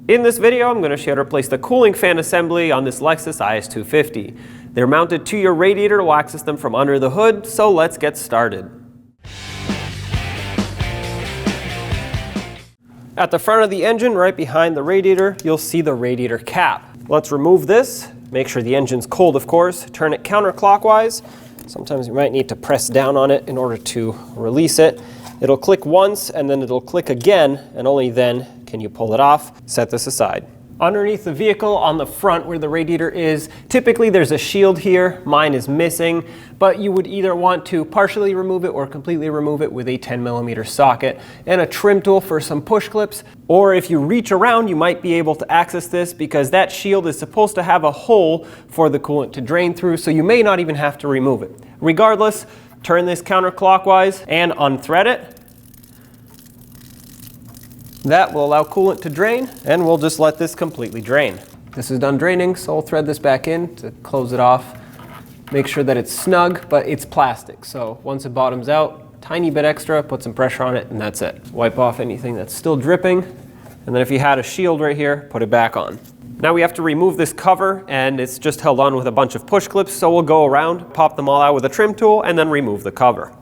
In this video, I'm going to show you how to replace the cooling fan assembly on this Lexus IS250. They're mounted to your radiator. We'll access them from under the hood, so let's get started. At the front of the engine, right behind the radiator, you'll see the radiator cap. Let's remove this. Make sure the engine's cold, of course. Turn it counterclockwise. Sometimes you might need to press down on it in order to release it. It'll click once and then it'll click again, and only then can you pull it off. Set this aside. Underneath the vehicle on the front where the radiator is, typically there's a shield here. Mine is missing, but you would either want to partially remove it or completely remove it with a 10mm socket and a trim tool for some push clips. Or if you reach around, you might be able to access this because that shield is supposed to have a hole for the coolant to drain through, so you may not even have to remove it. Regardless, turn this counterclockwise and unthread it. That will allow coolant to drain, and we'll just let this completely drain. This is done draining, so I'll thread this back in to close it off. Make sure that it's snug, but it's plastic, so once it bottoms out, tiny bit extra, put some pressure on it, and that's it. Wipe off anything that's still dripping, and then if you had a shield right here, put it back on. Now we have to remove this cover, and it's just held on with a bunch of push clips, so we'll go around, pop them all out with a trim tool, and then remove the cover.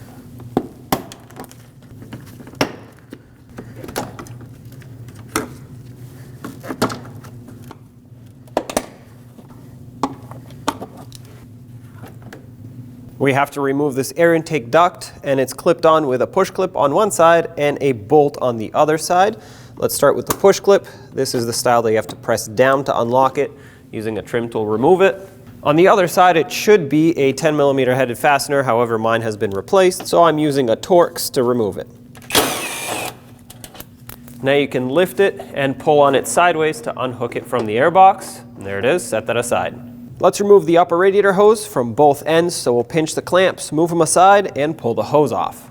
We have to remove this air intake duct, and it's clipped on with a push clip on one side and a bolt on the other side. Let's start with the push clip. This is the style that you have to press down to unlock it. Using a trim tool, remove it. On the other side, it should be a 10mm headed fastener. However, mine has been replaced, so I'm using a Torx to remove it. Now you can lift it and pull on it sideways to unhook it from the airbox. And there it is. Set that aside. Let's remove the upper radiator hose from both ends, so we'll pinch the clamps, move them aside, and pull the hose off.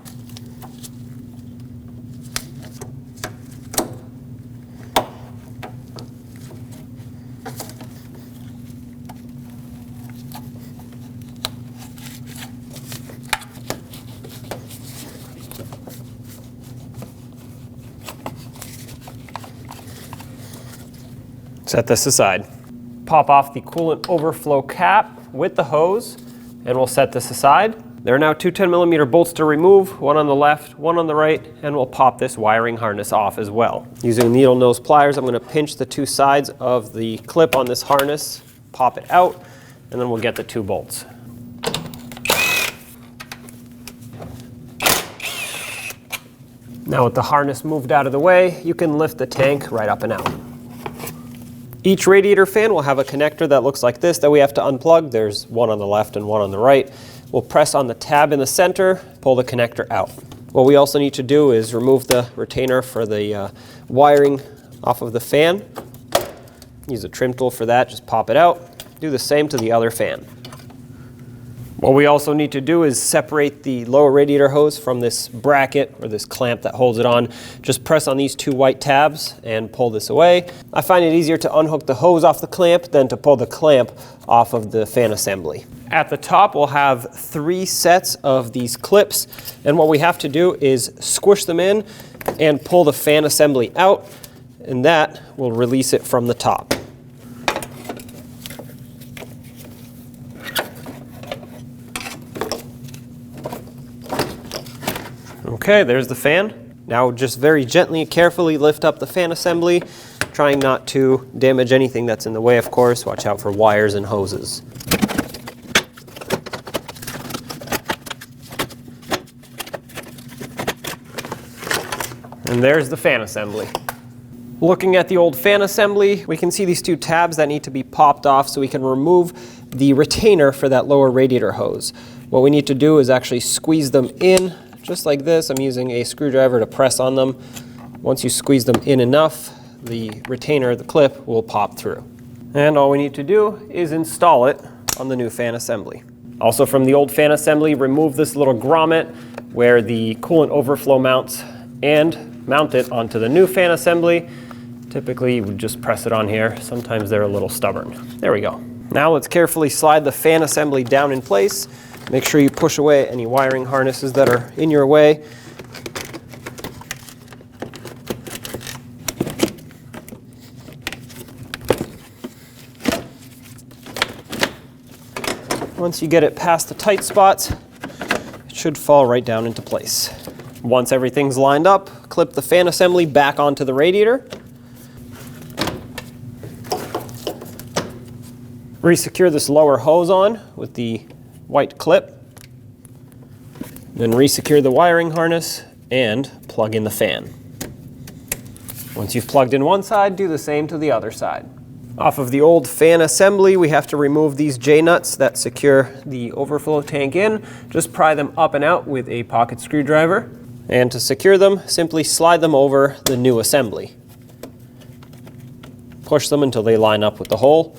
Set this aside. Pop off the coolant overflow cap with the hose, and we'll set this aside. There are now two 10mm bolts to remove, one on the left, one on the right, and we'll pop this wiring harness off as well. Using needle nose pliers, I'm going to pinch the two sides of the clip on this harness, pop it out, and then we'll get the two bolts. Now with the harness moved out of the way, you can lift the tank right up and out. Each radiator fan will have a connector that looks like this that we have to unplug. There's one on the left and one on the right. We'll press on the tab in the center, pull the connector out. What we also need to do is remove the retainer for the wiring off of the fan. Use a trim tool for that, just pop it out. Do the same to the other fan. What we also need to do is separate the lower radiator hose from this bracket or this clamp that holds it on. Just press on these two white tabs and pull this away. I find it easier to unhook the hose off the clamp than to pull the clamp off of the fan assembly. At the top, we'll have 3 sets of these clips, and what we have to do is squish them in and pull the fan assembly out, and that will release it from the top. Okay, there's the fan. Now just very gently and carefully lift up the fan assembly, trying not to damage anything that's in the way, of course. Watch out for wires and hoses. And there's the fan assembly. Looking at the old fan assembly, we can see these two tabs that need to be popped off so we can remove the retainer for that lower radiator hose. What we need to do is actually squeeze them in. Just like this. I'm using a screwdriver to press on them. Once you squeeze them in enough, the retainer, the clip, will pop through. And all we need to do is install it on the new fan assembly. Also from the old fan assembly, remove this little grommet where the coolant overflow mounts and mount it onto the new fan assembly. Typically you would just press it on here. Sometimes they're a little stubborn. There we go. Now let's carefully slide the fan assembly down in place. Make sure you push away any wiring harnesses that are in your way. Once you get it past the tight spots, it should fall right down into place. Once everything's lined up, clip the fan assembly back onto the radiator. Resecure this lower hose on with the white clip. Then resecure the wiring harness and plug in the fan. Once you've plugged in one side, do the same to the other side. Off of the old fan assembly, we have to remove these J-nuts that secure the overflow tank in. Just pry them up and out with a pocket screwdriver. And to secure them, simply slide them over the new assembly. Push them until they line up with the hole,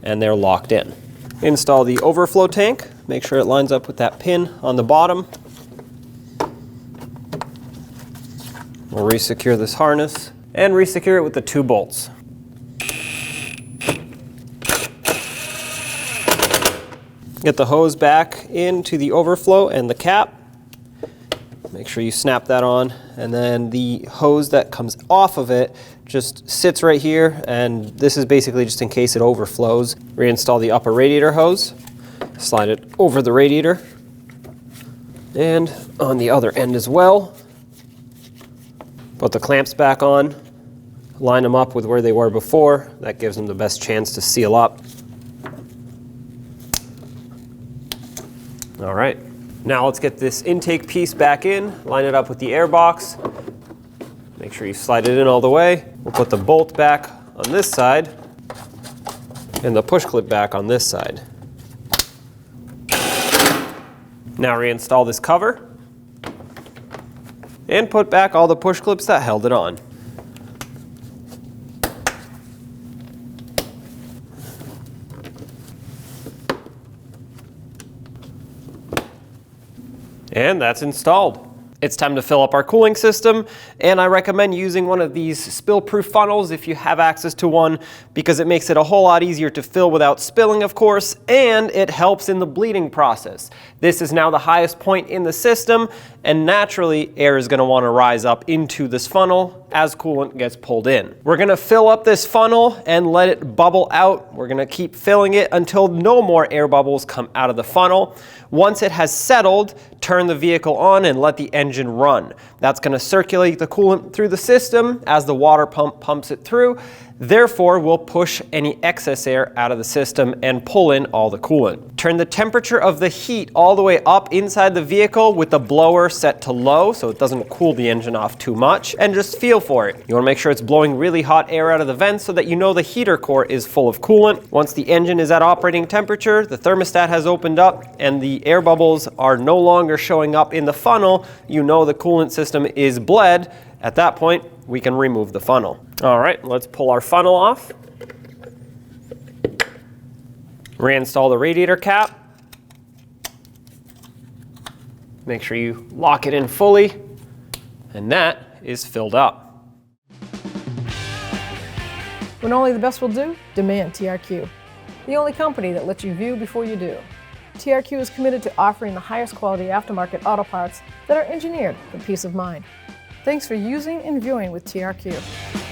and they're locked in. Install the overflow tank. Make sure it lines up with that pin on the bottom. We'll resecure this harness and resecure it with the 2 bolts. Get the hose back into the overflow and the cap. Make sure you snap that on, and then the hose that comes off of it just sits right here, and this is basically just in case it overflows. Reinstall the upper radiator hose, slide it over the radiator, and on the other end as well. Put the clamps back on, line them up with where they were before. That gives them the best chance to seal up. All right, now let's get this intake piece back in, line it up with the air box. Make sure you slide it in all the way. We'll put the bolt back on this side and the push clip back on this side. Now reinstall this cover and put back all the push clips that held it on. And that's installed. It's time to fill up our cooling system, and I recommend using one of these spill-proof funnels if you have access to one, because it makes it a whole lot easier to fill without spilling, of course, and it helps in the bleeding process. This is now the highest point in the system, and naturally air is going to want to rise up into this funnel as coolant gets pulled in. We're going to fill up this funnel and let it bubble out. We're going to keep filling it until no more air bubbles come out of the funnel. Once it has settled, turn the vehicle on and let the engine run. That's going to circulate the coolant through the system as the water pump pumps it through. Therefore, we'll push any excess air out of the system and pull in all the coolant. Turn the temperature of the heat all the way up inside the vehicle with the blower set to low so it doesn't cool the engine off too much, and just feel for it. You want to make sure it's blowing really hot air out of the vents so that you know the heater core is full of coolant. Once the engine is at operating temperature, the thermostat has opened up and the air bubbles are no longer showing up in the funnel, you know the coolant system is bled. At that point, we can remove the funnel. All right, let's pull our funnel off. Reinstall the radiator cap. Make sure you lock it in fully, and that is filled up. When only the best will do, demand TRQ. The only company that lets you view before you do. TRQ is committed to offering the highest quality aftermarket auto parts that are engineered for peace of mind. Thanks for using and viewing with TRQ.